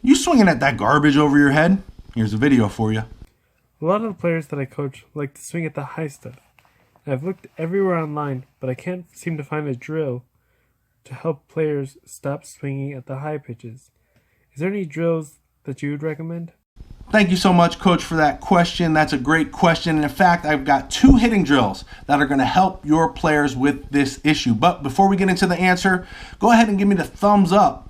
You swinging at that garbage over your head? Here's a video for you. A lot of the players that I coach like to swing at the high stuff. I've looked everywhere online, but I can't seem to find a drill to help players stop swinging at the high pitches. Is there any drills that you would recommend? Thank you so much, Coach, for that question. That's a great question. And in fact, I've got 2 hitting drills that are going to help your players with this issue. But before we get into the answer, go ahead and give me the thumbs up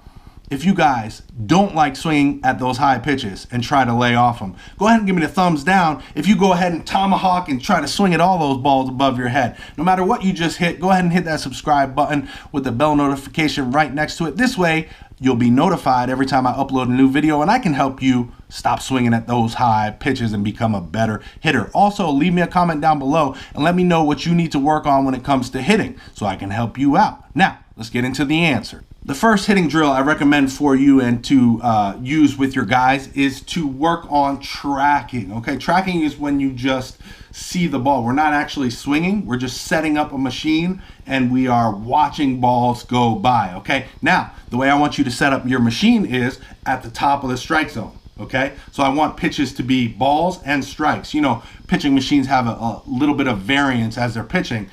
if you guys don't like swinging at those high pitches and try to lay off them. Go ahead and give me the thumbs down if you go ahead and tomahawk and try to swing at all those balls above your head. No matter what you just hit, go ahead and hit that subscribe button with the bell notification right next to it. This way, you'll be notified every time I upload a new video, and I can help you stop swinging at those high pitches and become a better hitter. Also, leave me a comment down below and let me know what you need to work on when it comes to hitting so I can help you out. Now, let's get into the answer. The first hitting drill I recommend for you and to use with your guys is to work on tracking. Okay, tracking is when you just see the ball. We're not actually swinging. We're just setting up a machine and we are watching balls go by. Okay, now the way I want you to set up your machine is at the top of the strike zone. Okay, so I want pitches to be balls and strikes. You know, pitching machines have a little bit of variance as they're pitching.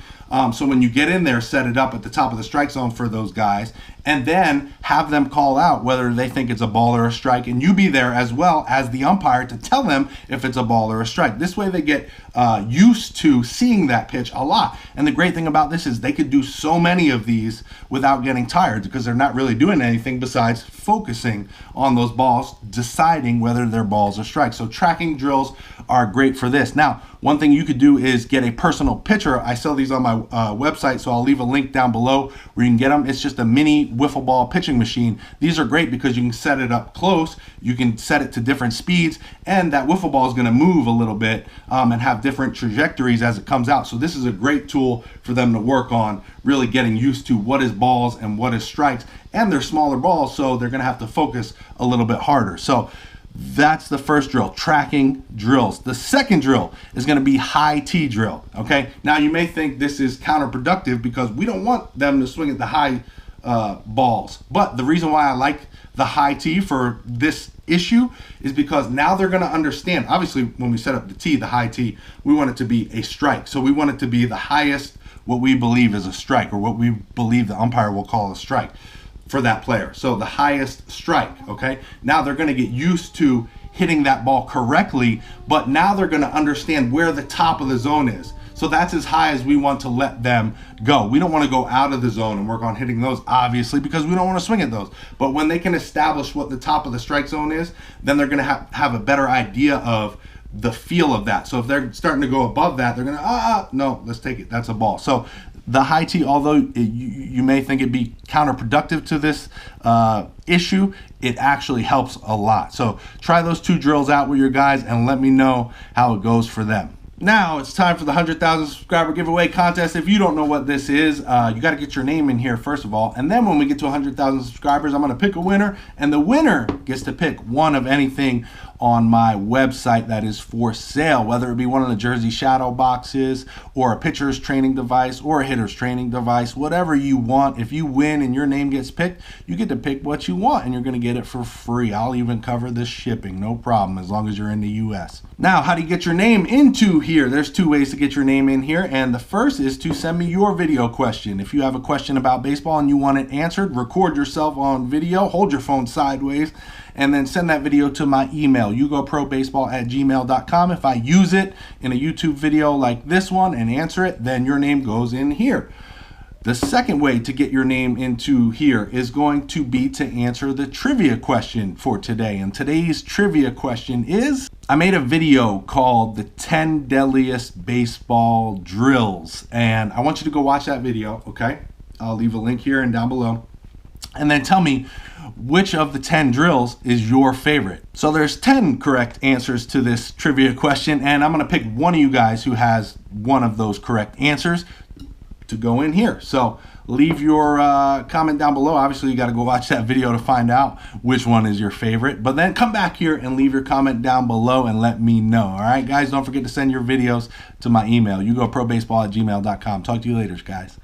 So when you get in there, set it up at the top of the strike zone for those guys, and then have them call out whether they think it's a ball or a strike, and you be there as well as the umpire to tell them if it's a ball or a strike. This way they get used to seeing that pitch a lot. And the great thing about this is they could do so many of these without getting tired because they're not really doing anything besides focusing on those balls, deciding whether they're balls or strikes. So tracking drills are great for this. Now, one thing you could do is get a personal pitcher. I sell these on my website, so I'll leave a link down below where you can get them. It's just a mini wiffle ball pitching machine. These are great because you can set it up close, you can set it to different speeds, and that wiffle ball is going to move a little bit and have different trajectories as it comes out. So this is a great tool for them to work on, really getting used to what is balls and what is strikes. And they're smaller balls, so they're going to have to focus a little bit harder. So that's the first drill, tracking drills. The second drill is going to be high tee drill. Okay, now you may think this is counterproductive because we don't want them to swing at the high balls. But the reason why I like the high tee for this issue is because now they're going to understand. Obviously, when we set up the tee, the high tee, we want it to be a strike. So we want it to be the highest, what we believe is a strike, or what we believe the umpire will call a strike for that player. So the highest strike, okay? Now they're gonna get used to hitting that ball correctly, but now they're gonna understand where the top of the zone is. So that's as high as we want to let them go. We don't wanna go out of the zone and work on hitting those, obviously, because we don't wanna swing at those. But when they can establish what the top of the strike zone is, then they're gonna have a better idea of the feel of that. So if they're starting to go above that, they're gonna, no, let's take it, that's a ball. So the high tee, although you may think it'd be counterproductive to this issue, it actually helps a lot. So try those 2 drills out with your guys and let me know how it goes for them. Now it's time for the 100,000 subscriber giveaway contest. If you don't know what this is, you got to get your name in here first of all. And then when we get to 100,000 subscribers, I'm going to pick a winner. And the winner gets to pick one of anything on my website that is for sale, whether it be one of the Jersey Shadow boxes or a pitcher's training device or a hitter's training device, whatever you want. If you win and your name gets picked, you get to pick what you want and you're going to get it for free. I'll even cover the shipping, no problem, as long as you're in the US. Now, how do you get your name into here? There's 2 ways to get your name in here, and the first is to send me your video question. If you have a question about baseball and you want it answered, record yourself on video, hold your phone sideways, and then send that video to my email, yugoprobaseball@gmail.com. If I use it in a YouTube video like this one and answer it, then your name goes in here. The second way to get your name into here is going to be to answer the trivia question for today. And today's trivia question is, I made a video called the 10 Deadliest Baseball Drills. And I want you to go watch that video, okay? I'll leave a link here and down below. And then tell me which of the 10 drills is your favorite. So there's 10 correct answers to this trivia question, and I'm going to pick one of you guys who has one of those correct answers to go in here. So leave your comment down below. Obviously, you got to go watch that video to find out which one is your favorite. But then come back here and leave your comment down below and let me know. All right, guys, don't forget to send your videos to my email, yugoprobaseball@gmail.com. Talk to you later, guys.